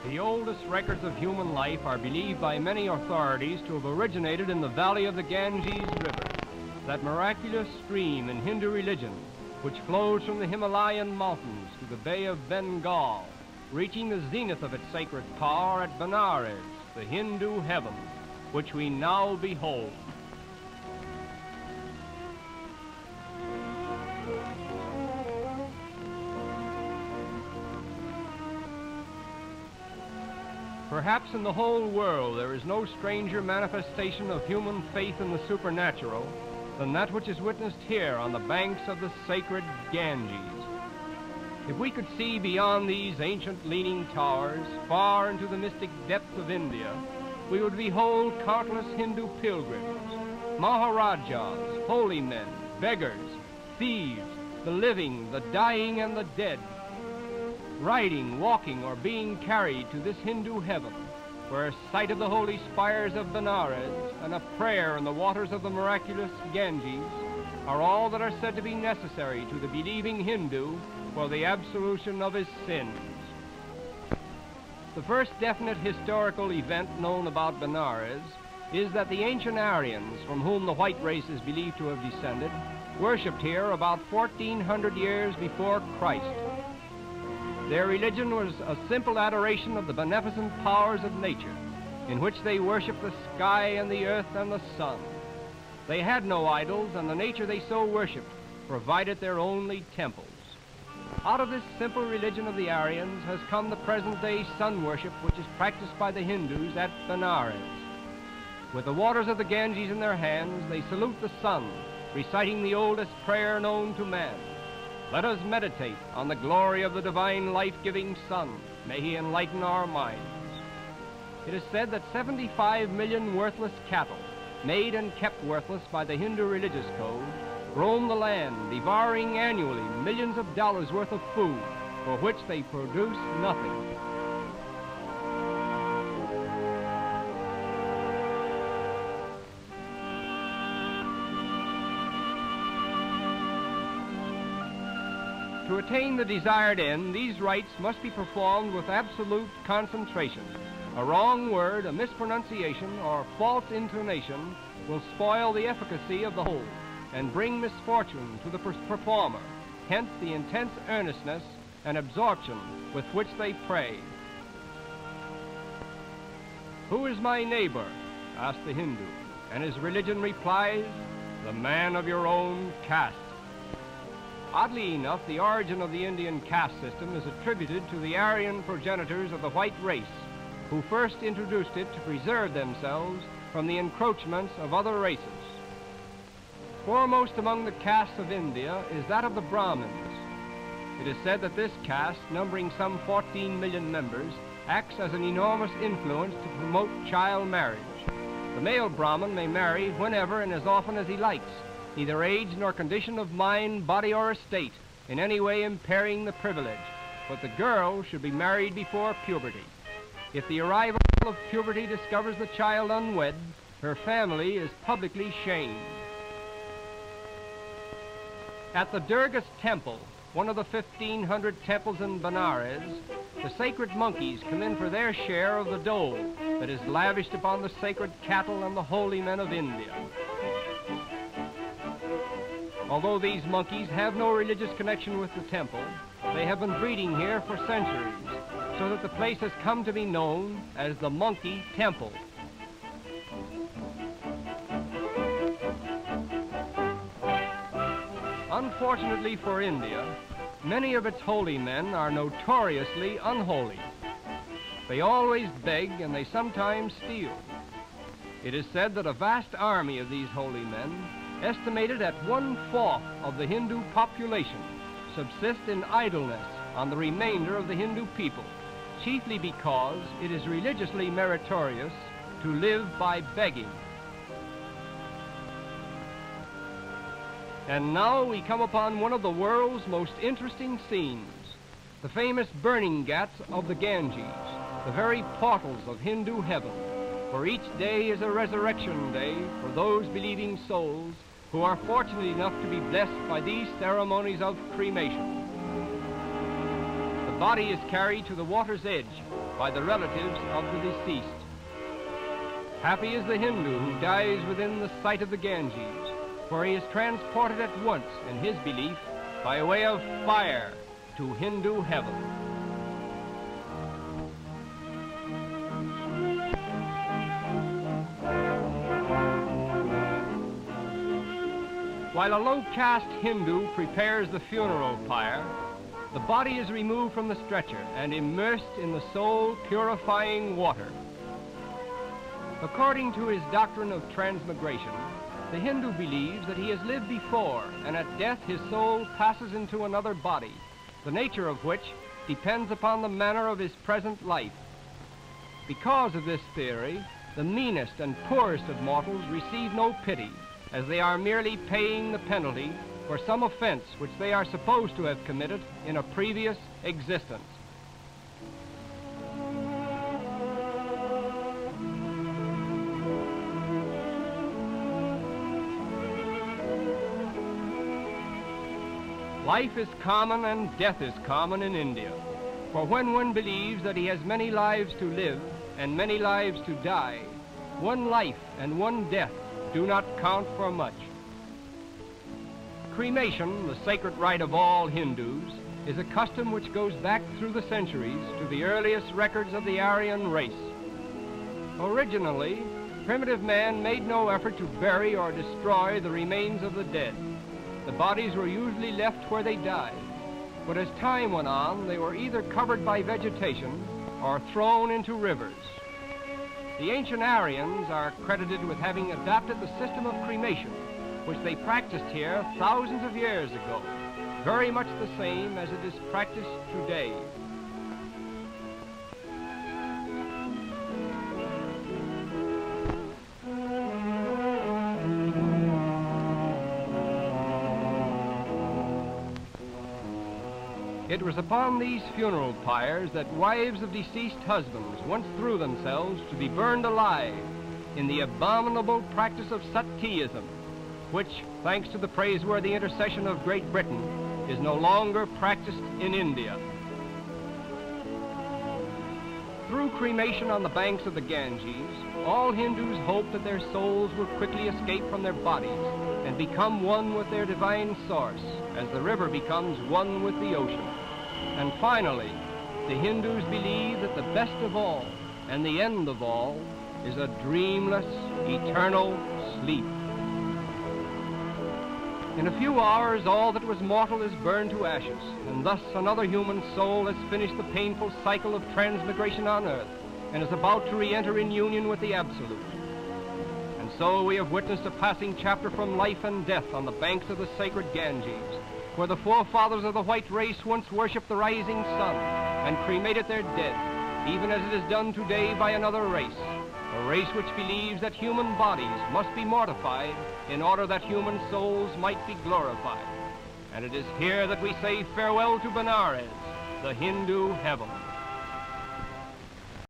The oldest records of human life are believed by many authorities to have originated in the valley of the Ganges River, that miraculous stream in Hindu religion which flows from the Himalayan mountains to the Bay of Bengal, reaching the zenith of its sacred power at Benares, the Hindu heaven, which we now behold. Perhaps in the whole world there is no stranger manifestation of human faith in the supernatural than that which is witnessed here on the banks of the sacred Ganges. If we could see beyond these ancient leaning towers, far into the mystic depths of India, we would behold countless Hindu pilgrims, Maharajas, holy men, beggars, thieves, the living, the dying, and the dead, riding, walking, or being carried to this Hindu heaven, where a sight of the holy spires of Benares and a prayer in the waters of the miraculous Ganges are all that are said to be necessary to the believing Hindu for the absolution of his sins. The first definite historical event known about Benares is that the ancient Aryans, from whom the white race is believed to have descended, worshipped here about 1400 years before Christ. Their religion was a simple adoration of the beneficent powers of nature, in which they worshipped the sky and the earth and the sun. They had no idols, and the nature they so worshipped provided their only temples. Out of this simple religion of the Aryans has come the present-day sun worship which is practiced by the Hindus at Benares. With the waters of the Ganges in their hands, they salute the sun, reciting the oldest prayer known to man. Let us meditate on the glory of the divine life-giving sun. May he enlighten our minds. It is said that 75 million worthless cattle, made and kept worthless by the Hindu religious code, roam the land, devouring annually millions of dollars worth of food, for which they produce nothing. To attain the desired end, these rites must be performed with absolute concentration. A wrong word, a mispronunciation, or false intonation will spoil the efficacy of the whole and bring misfortune to the performer, hence the intense earnestness and absorption with which they pray. "Who is my neighbor?" asked the Hindu, and his religion replies, "The man of your own caste." Oddly enough, the origin of the Indian caste system is attributed to the Aryan progenitors of the white race, who first introduced it to preserve themselves from the encroachments of other races. Foremost among the castes of India is that of the Brahmins. It is said that this caste, numbering some 14 million members, acts as an enormous influence to promote child marriage. The male Brahmin may marry whenever and as often as he likes, neither age nor condition of mind, body, or estate in any way impairing the privilege, but the girl should be married before puberty. If the arrival of puberty discovers the child unwed, her family is publicly shamed. At the Durga's temple, one of the 1,500 temples in Benares, the sacred monkeys come in for their share of the dole that is lavished upon the sacred cattle and the holy men of India. Although these monkeys have no religious connection with the temple, they have been breeding here for centuries, so that the place has come to be known as the Monkey Temple. Unfortunately for India, many of its holy men are notoriously unholy. They always beg and they sometimes steal. It is said that a vast army of these holy men, estimated at 1/4 of the Hindu population, subsist in idleness on the remainder of the Hindu people, chiefly because it is religiously meritorious to live by begging. And now we come upon one of the world's most interesting scenes, the famous burning ghats of the Ganges, the very portals of Hindu heaven, for each day is a resurrection day for those believing souls who are fortunate enough to be blessed by these ceremonies of cremation. The body is carried to the water's edge, by the relatives of the deceased. Happy is the Hindu who dies within the sight of the Ganges, for he is transported at once, in his belief, by way of fire to Hindu heaven. While a low-caste Hindu prepares the funeral pyre, the body is removed from the stretcher and immersed in the soul-purifying water. According to his doctrine of transmigration, the Hindu believes that he has lived before, and at death his soul passes into another body, the nature of which depends upon the manner of his present life. Because of this theory, the meanest and poorest of mortals receive no pity, as they are merely paying the penalty for some offense which they are supposed to have committed in a previous existence. Life is common and death is common in India, for when one believes that he has many lives to live and many lives to die, one life and one death do not count for much. Cremation, the sacred rite of all Hindus, is a custom which goes back through the centuries to the earliest records of the Aryan race. Originally, primitive man made no effort to bury or destroy the remains of the dead. The bodies were usually left where they died, but as time went on, they were either covered by vegetation or thrown into rivers. The ancient Aryans are credited with having adopted the system of cremation, which they practiced here thousands of years ago, very much the same as it is practiced today. It was upon these funeral pyres that wives of deceased husbands once threw themselves to be burned alive in the abominable practice of Satyaism, which, thanks to the praiseworthy intercession of Great Britain, is no longer practiced in India. Through cremation on the banks of the Ganges, all Hindus hope that their souls will quickly escape from their bodies and become one with their divine source, as the river becomes one with the ocean. And finally, the Hindus believe that the best of all and the end of all is a dreamless, eternal sleep. In a few hours, all that was mortal is burned to ashes, and thus another human soul has finished the painful cycle of transmigration on earth and is about to re-enter in union with the Absolute. And so we have witnessed a passing chapter from life and death on the banks of the sacred Ganges, where the forefathers of the white race once worshipped the rising sun and cremated their dead, even as it is done today by another race, a race which believes that human bodies must be mortified in order that human souls might be glorified. And it is here that we say farewell to Benares, the Hindu heaven.